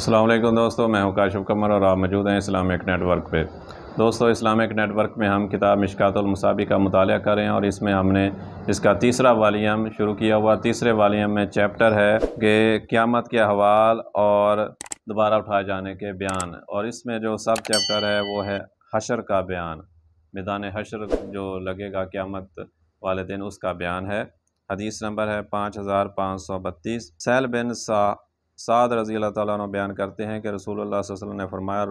السلام علیکم دوستو، میں ہوں کاشف قمر اور آپ موجود ہیں اسلامک نیٹ ورک پہ۔ دوستو، اسلامک نیٹ ورک میں ہم کتاب مشکوٰۃ المصابیح کا مطالعہ کر رہے ہیں اور اس میں ہم نے اس کا تیسرا والیوم شروع کیا ہوا۔ تیسرے والیوم میں چیپٹر ہے کہ قیامت کے احوال اور دوبارہ اٹھائے جانے کے بیان، اور اس میں جو سب چیپٹر ہے وہ ہے حشر کا بیان، میدان حشر جو لگے گا قیامت والے دن، اس کا بیان ہے۔ حدیث نمبر ہے 5532۔ سہل بن سعد رضی اللہ تعالیٰ عنہ بیان کرتے ہیں کہ رسول اللہ صلی اللہ علیہ وسلم نے فرمایا،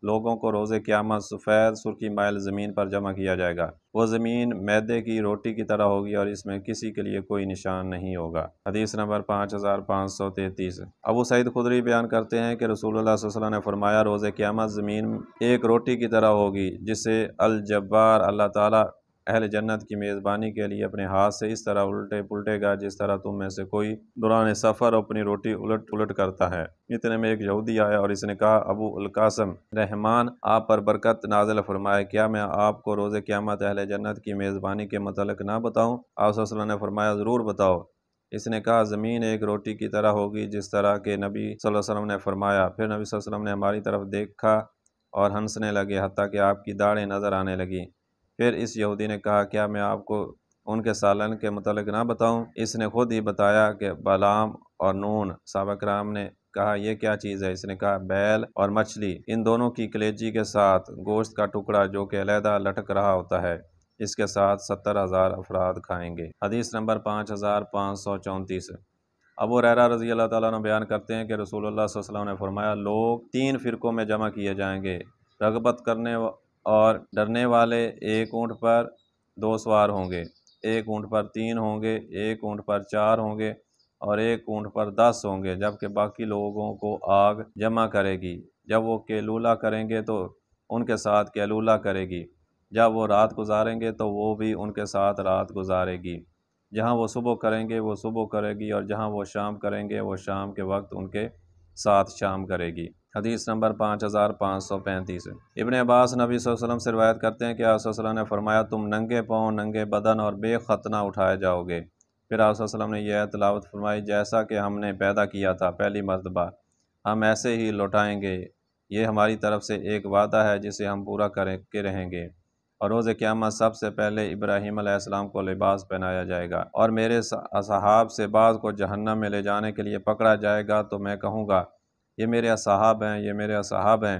لوگوں کو روز قیامت سفید سرخی مائل زمین پر جمع کیا جائے گا۔ وہ زمین میدے کی روٹی کی طرح ہوگی اور اس میں کسی کے لیے کوئی نشان نہیں ہوگا۔ حدیث نمبر 5533۔ ابو سعید خدری بیان کرتے ہیں کہ رسول اللہ صلی اللہ علیہ وسلم نے فرمایا، روز قیامت زمین ایک روٹی کی طرح ہوگی جسے الجبار اللہ تعالیٰ اہل جنت کی میزبانی کے لیے اپنے ہاتھ سے اس طرح الٹے پلٹے گا جس طرح تم میں سے کوئی دوران سفر اپنی روٹی الٹ پلٹ کرتا ہے۔ اتنے میں ایک یہودی آیا اور اس نے کہا، ابو القاسم، رحمان آپ پر برکت نازل فرمائے، کیا میں آپ کو روز قیامت اہل جنت کی میزبانی کے متعلق نہ بتاؤں؟ آپ صلی اللہ علیہ وسلم نے فرمایا، ضرور بتاؤ۔ اس نے کہا، زمین ایک روٹی کی طرح ہوگی جس طرح کہ نبی صلی اللہ علیہ وسلم نے فرمایا۔ پھر نبی صلی اللہ علیہ وسلم نے ہماری طرف دیکھا اور ہنسنے لگے حتیٰ کہ آپ کی داڑھیں نظر آنے لگیں۔ پھر اس یہودی نے کہا، کیا میں آپ کو ان کے سالن کے متعلق نہ بتاؤں؟ اس نے خود ہی بتایا کہ بلعام اور نون۔ صحابہ کرام نے کہا، یہ کیا چیز ہے؟ اس نے کہا، بیل اور مچھلی، ان دونوں کی کلیجی کے ساتھ گوشت کا ٹکڑا جو کہ علیحدہ لٹک رہا ہوتا ہے، اس کے ساتھ 70,000 افراد کھائیں گے۔ حدیث نمبر 5534۔ ابو ہریرہ رضی اللہ تعالیٰ عنہ بیان کرتے ہیں کہ رسول اللہ صلی اللہ علیہ وسلم نے فرمایا، لوگ 3 فرقوں میں جمع کیے جائیں گے، رغبت کرنے اور ڈرنے والے۔ ایک اونٹ پر 2 سوار ہوں گے، ایک اونٹ پر 3 ہوں گے، ایک اونٹ پر 4 ہوں گے اور ایک اونٹ پر 10 ہوں گے، جبکہ باقی لوگوں کو آگ جمع کرے گی۔ جب وہ قیلولہ کریں گے تو ان کے ساتھ قیلولہ کرے گی، جب وہ رات گزاریں گے تو وہ بھی ان کے ساتھ رات گزارے گی، جہاں وہ صبح کریں گے وہ صبح کرے گی، اور جہاں وہ شام کریں گے وہ شام کے وقت ان کے ساتھ شام کرے گی۔ حدیث نمبر 5535۔ ابن عباس نبی صلی اللہ علیہ وسلم سے روایت کرتے ہیں کہ آپ صلی اللہ علیہ وسلم نے فرمایا، تم ننگے پاؤں، ننگے بدن اور بے ختنہ اٹھائے جاؤ گے۔ پھر آپ صلی اللہ علیہ وسلم نے یہ تلاوت فرمائی، جیسا کہ ہم نے پیدا کیا تھا پہلی مرتبہ، ہم ایسے ہی لوٹائیں گے۔ یہ ہماری طرف سے ایک وعدہ ہے جسے ہم پورا کر کے رہیں گے۔ اور روز قیامت سب سے پہلے ابراہیم علیہ السلام کو لباس پہنایا جائے گا، اور میرے اصحاب سے بعض کو جہنم میں لے جانے کے لیے پکڑا جائے گا، تو میں کہوں گا، یہ میرے اصحاب ہیں، یہ میرے اصحاب ہیں۔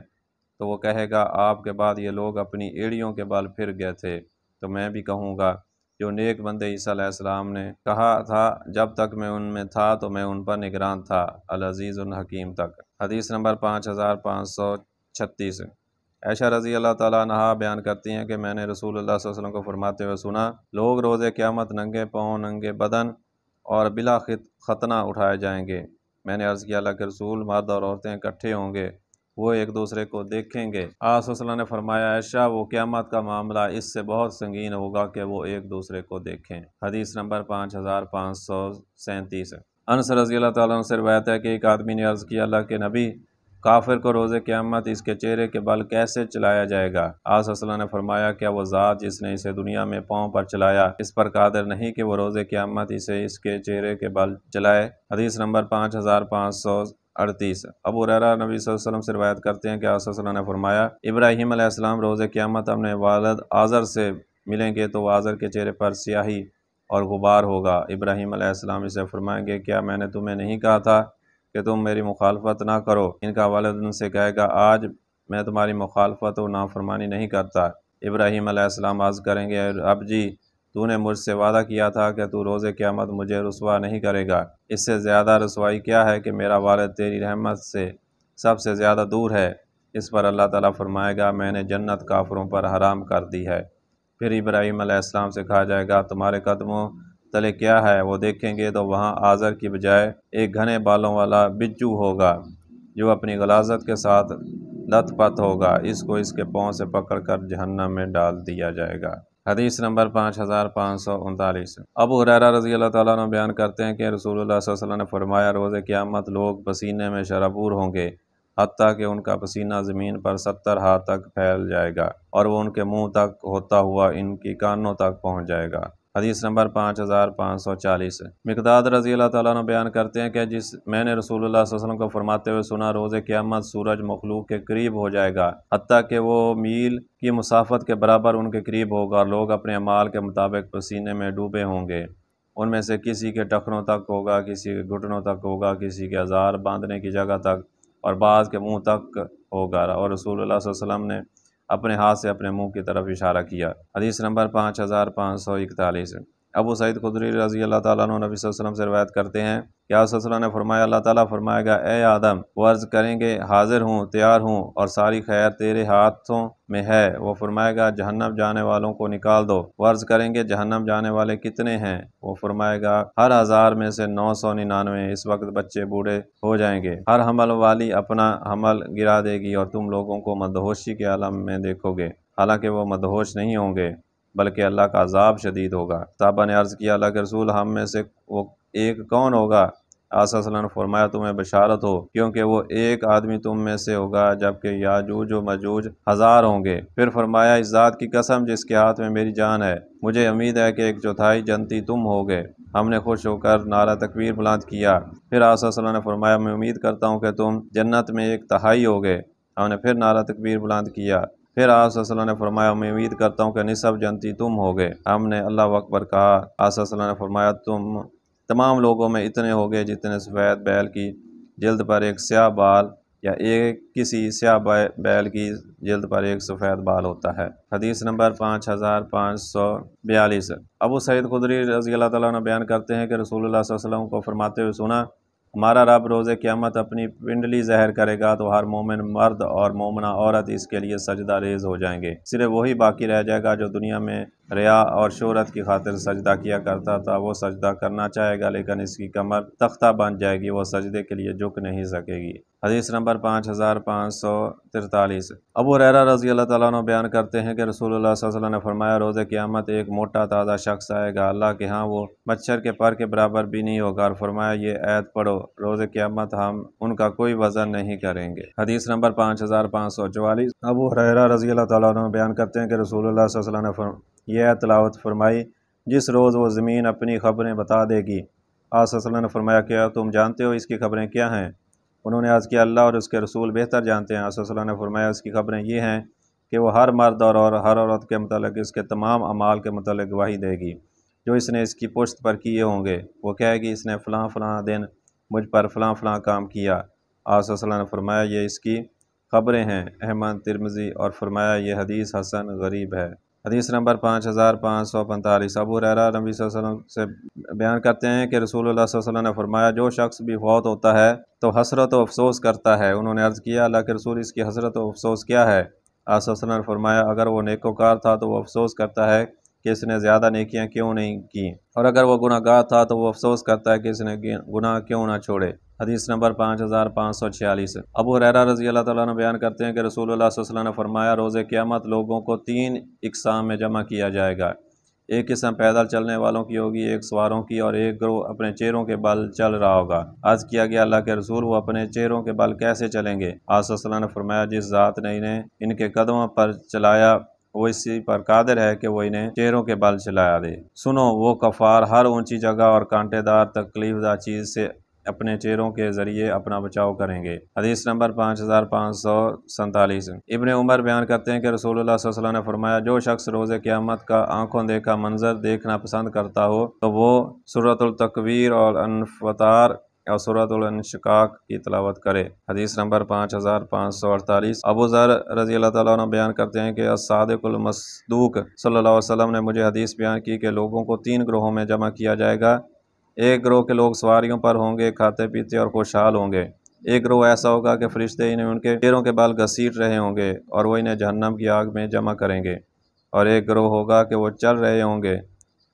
تو وہ کہے گا، آپ کے بعد یہ لوگ اپنی ایڑیوں کے بل پھر گئے تھے۔ تو میں بھی کہوں گا، جو نیک بندے عیسیٰ علیہ السلام نے کہا تھا، جب تک میں ان میں تھا تو میں ان پر نگران تھا، العزیز الحکیم تک۔ حدیث نمبر 5536۔ عائشہ رضی اللہ تعالیٰ عنہا بیان کرتی ہیں کہ میں نے رسول اللہ صلی اللہ علیہ وسلم کو فرماتے ہوئے سنا، لوگ روز قیامت ننگے پاؤں، ننگے بدن اور بلا ختنہ اٹھائے جائیں گے۔ میں نے عرض کیا، اللہ کے رسول، مرد اور عورتیں اکٹھے ہوں گے، وہ ایک دوسرے کو دیکھیں گے؟ آپ صلی اللہ علیہ وسلم نے فرمایا، عائشہ، وہ قیامت کا معاملہ اس سے بہت سنگین ہوگا کہ وہ ایک دوسرے کو دیکھیں۔ حدیث نمبر 5537۔ انس رضی اللہ تعالیٰ عنہ سے روایت ہے کہ ایک آدمی نے عرض کیا، اللہ کے نبی، کافر کو روز قیامت اس کے چہرے کے بل کیسے چلایا جائے گا؟ آپ صلی اللہ علیہ وسلم نے فرمایا، کیا وہ ذات جس نے اسے دنیا میں پاؤں پر چلایا اس پر قادر نہیں کہ وہ روز قیامت اسے اس کے چہرے کے بل چلائے؟ حدیث نمبر 5538۔ ابو ہریرہ نبی صلی اللہ علیہ وسلم سے روایت کرتے ہیں کہ آپ صلی اللہ علیہ وسلم نے فرمایا، ابراہیم علیہ السلام روز قیامت اپنے والد آزر سے ملیں گے تو آزر کے چہرے پر سیاہی اور غبار ہوگا۔ ابراہیم علیہ السلام اسے فرمائیں گے، کیا میں نے تمہیں نہیں کہا تھا کہ تم میری مخالفت نہ کرو؟ ان کا والد ان سے کہے گا، آج میں تمہاری مخالفت و نافرمانی نہیں کرتا۔ ابراہیم علیہ السلام عرض کریں گے، اب جی، تو نے مجھ سے وعدہ کیا تھا کہ تو روز قیامت مجھے رسوا نہیں کرے گا۔ اس سے زیادہ رسوائی کیا ہے کہ میرا والد تیری رحمت سے سب سے زیادہ دور ہے۔ اس پر اللہ تعالیٰ فرمائے گا، میں نے جنت کافروں پر حرام کر دی ہے۔ پھر ابراہیم علیہ السلام سے کہا جائے گا، تمہارے قدموں تلے کیا ہے؟ وہ دیکھیں گے تو وہاں آزر کی بجائے ایک گھنے بالوں والا بچو ہوگا جو اپنی غلاظت کے ساتھ لت پت ہوگا، اس کو اس کے پاؤں سے پکڑ کر جہنم میں ڈال دیا جائے گا۔ حدیث نمبر 5539۔ ابو ہریرہ رضی اللہ تعالیٰ عنہ بیان کرتے ہیں کہ رسول اللہ صلی اللہ علیہ وسلم نے فرمایا، روز قیامت لوگ پسینے میں شرابور ہوں گے، حتیٰ کہ ان کا پسینہ زمین پر 70 ہاتھ تک پھیل جائے گا، اور وہ ان کے منہ تک ہوتا ہوا ان کی کانوں تک پہنچ جائے گا۔ حدیث نمبر 5540 مقداد رضی اللہ تعالیٰ عنہ بیان کرتے ہیں کہ میں نے رسول اللہ صلی اللہ علیہ وسلم کو فرماتے ہوئے سنا، روز قیامت سورج مخلوق کے قریب ہو جائے گا حتیٰ کہ وہ میل کی مسافت کے برابر ان کے قریب ہوگا، اور لوگ اپنے اعمال کے مطابق پسینے میں ڈوبے ہوں گے۔ ان میں سے کسی کے ٹخنوں تک ہوگا، کسی کے گھٹنوں تک ہوگا، کسی کے ہزار باندھنے کی جگہ تک، اور بعض کے منہ تک ہوگا، اور رسول اللہ صلی اللہ علیہ وسلم نے اپنے ہاتھ سے اپنے منہ کی طرف اشارہ کیا۔ حدیث نمبر 5541 ابو سعید خدری رضی اللہ تعالیٰ عنہ نبی صلی اللہ علیہ وسلم سے روایت کرتے ہیں کہ آپ صلی اللہ علیہ وسلم نے فرمایا، اللہ تعالیٰ فرمائے گا، اے آدم، وہ عرض کریں گے حاضر ہوں، تیار ہوں، اور ساری خیر تیرے ہاتھوں میں ہے۔ وہ فرمائے گا جہنم جانے والوں کو نکال دو۔ وہ عرض کریں گے جہنم جانے والے کتنے ہیں؟ وہ فرمائے گا ہر 1000 میں سے 999۔ اس وقت بچے بوڑھے ہو جائیں گے، ہر حمل والی اپنا حمل گرا دے گی، اور تم لوگوں کو مدہوشی کے عالم میں دیکھو گے، حالانکہ وہ مدہوش نہیں ہوں گے بلکہ اللہ کا عذاب شدید ہوگا۔ صحابہ نے عرض کیا، اللہ کے رسول، ہم میں سے وہ ایک کون ہوگا؟ آپ صلی اللہ علیہ وسلم نے فرمایا، تمہیں بشارت ہو، کیونکہ وہ ایک آدمی تم میں سے ہوگا، جبکہ یاجوج و ماجوج 1000 ہوں گے۔ پھر فرمایا، اس ذات کی قسم جس کے ہاتھ میں میری جان ہے، مجھے امید ہے کہ 1/4 جنتی تم ہوگے۔ ہم نے خوش ہو کر نعرہ تکبیر بلند کیا۔ پھر آپ صلی اللہ علیہ وسلم نے فرمایا، میں امید کرتا ہوں کہ تم جنت میں 1/3 ہوگے۔ ہم نے پھر نعرہ تکبیر بلند کیا۔ پھر آپ صلی اللہ علیہ وسلم نے فرمایا، میں امید کرتا ہوں کہ نصف جنتی تم ہوگے۔ ہم نے اللہ اکبر کہا۔ آپ صلی اللہ علیہ وسلم نے فرمایا، تم تمام لوگوں میں اتنے ہوگے جتنے سفید بیل کی جلد پر ایک سیاہ بال، یا ایک کسی سیاہ بیل کی جلد پر ایک سفید بال ہوتا ہے۔ حدیث نمبر 5542 ابو سعید خدری رضی اللہ تعالیٰ عنہ بیان کرتے ہیں کہ رسول اللہ صلی اللہ علیہ وسلم کو فرماتے ہوئے سنا، ہمارا رب روز قیامت اپنی پنڈلی ظاہر کرے گا تو ہر مومن مرد اور مومنہ عورت اس کے لیے سجدہ ریز ہو جائیں گے۔ صرف وہی باقی رہ جائے گا جو دنیا میں ریا اور شہرت کی خاطر سجدہ کیا کرتا تھا۔ وہ سجدہ کرنا چاہے گا لیکن اس کی کمر تختہ بن جائے گی، وہ سجدے کے لیے جھک نہیں سکے گی۔ حدیث نمبر 5543 ابو ہریرہ رضی اللہ تعالیٰ عنہ بیان کرتے ہیں کہ رسول اللہ صلی اللہ علیہ وسلم نے فرمایا، روز قیامت ایک موٹا تازہ شخص آئے گا، اللہ کے ہاں وہ مچھر کے پر کے برابر بھی نہیں ہوگا، اور فرمایا، یہ آیت پڑھو، روز قیامت ہم ان کا کوئی وزن نہیں کریں گے۔ حدیث نمبر 5544 ابو ہریرہ رضی اللہ تعالیٰ عنہ بیان کرتے ہیں کہ رسول اللہ صلی اللہ علیہ وسلم نے یہ تلاوت فرمائی، جس روز وہ زمین اپنی خبریں بتا دے گی۔ آپ صلی اللہ علیہ وسلم نے فرمایا، کیا تم جانتے ہو اس کی خبریں کیا ہیں؟ انہوں نے عرض کیا، اللہ اور اس کے رسول بہتر جانتے ہیں۔ آپ صلی اللہ علیہ وسلم نے فرمایا، اس کی خبریں یہ ہیں کہ وہ ہر مرد اور ہر عورت کے متعلق اس کے تمام اعمال کے متعلق گواہی دے گی جو اس نے اس کی پشت پر کیے ہوں گے۔ وہ کہے گی، اس نے فلاں فلاں دن مجھ پر فلاں فلاں کام کیا۔ آپ صلی اللہ علیہ وسلم نے فرمایا، یہ اس کی خبریں ہیں۔ احمد، ترمذی، اور فرمایا یہ حدیث حسن غریب ہے۔ حدیث نمبر 5545 ابو ہریرہ نبی صلی اللہ علیہ وسلم سے بیان کرتے ہیں کہ رسول اللہ صلی اللہ علیہ وسلم نے فرمایا، جو شخص بھی فوت ہوتا ہے تو حسرت و افسوس کرتا ہے۔ انہوں نے عرض کیا، اللہ کے رسول، اس کی حسرت و افسوس کیا ہے؟ آپ صلی اللہ علیہ وسلم نے فرمایا، اگر وہ نیکوکار تھا تو وہ افسوس کرتا ہے کہ اس نے زیادہ نیکیاں کیوں نہیں کی، اور اگر وہ گناہ گار تھا تو وہ افسوس کرتا ہے کہ اس نے گناہ کیوں نہ چھوڑے۔ حدیث نمبر 5546 ابو ہریرہ رضی اللہ تعالیٰ عنہ بیان کرتے ہیں کہ رسول اللہ صلی اللہ علیہ وسلم نے فرمایا، روز قیامت لوگوں کو 3 اقسام میں جمع کیا جائے گا۔ ایک قسم پیدل چلنے والوں کی ہوگی، ایک سواروں کی، اور ایک گروہ اپنے چہروں کے بل چل رہا ہوگا۔ عرض کیا گیا، اللہ کے رسول، وہ اپنے چہروں کے بل کیسے چلیں گے؟ آپ صلی اللہ علیہ وسلم نے فرمایا، جس ذات نے انہیں ان کے قدموں پر چلایا وہ اسی پر قادر ہے کہ وہ انہیں چہروں کے بل چلا دے۔ سنو، وہ کفار ہر اونچی جگہ اور کانٹے دار تکلیف دہ چیز سے اپنے چہروں کے ذریعے اپنا بچاؤ کریں گے۔ حدیث نمبر 5547 ابن عمر بیان کرتے ہیں کہ رسول اللہ صلی اللہ علیہ وسلم نے فرمایا، جو شخص روز قیامت کا آنکھوں دیکھا منظر دیکھنا پسند کرتا ہو تو وہ سورۃ التکویر اور انفطار اور سورۃ الانشقاق کی تلاوت کرے۔ حدیث نمبر 5548 ابو ذر رضی اللہ تعالیٰ عنہ بیان کرتے ہیں کہ الصادق المصدوق صلی اللہ علیہ وسلم نے مجھے حدیث بیان کی کہ لوگوں کو 3 گروہوں میں جمع کیا جائے گا۔ ایک گروہ کے لوگ سواریوں پر ہوں گے، کھاتے پیتے اور خوشحال ہوں گے۔ ایک گروہ ایسا ہوگا کہ فرشتے انہیں ان کے چہروں کے بال گھسیٹ رہے ہوں گے اور وہ انہیں جہنم کی آگ میں جمع کریں گے۔ اور ایک گروہ ہوگا کہ وہ چل رہے ہوں گے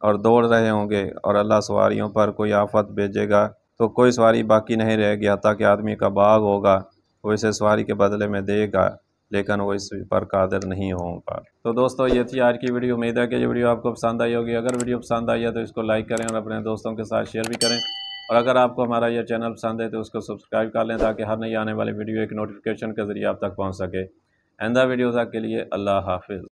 اور دوڑ رہے ہوں گے، اور اللہ سواریوں پر کوئی آفت بھیجے گا تو کوئی سواری باقی نہیں رہے گی، حتیٰ کہ آدمی کا باغ ہوگا، وہ اسے سواری کے بدلے میں دے گا لیکن وہ اس پر قادر نہیں ہوگا۔ تو دوستو، یہ تھی آج کی ویڈیو۔ امید ہے کہ یہ ویڈیو آپ کو پسند آئی ہوگی۔ اگر ویڈیو پسند آئی ہے تو اس کو لائک کریں اور اپنے دوستوں کے ساتھ شیئر بھی کریں، اور اگر آپ کو ہمارا یہ چینل پسند ہے تو اس کو سبسکرائب کر لیں تاکہ ہر نئی آنے والی ویڈیو ایک نوٹیفیکیشن کے ذریعے آپ تک پہنچ سکے۔ آئندہ ویڈیوز کے لیے اللہ حافظ۔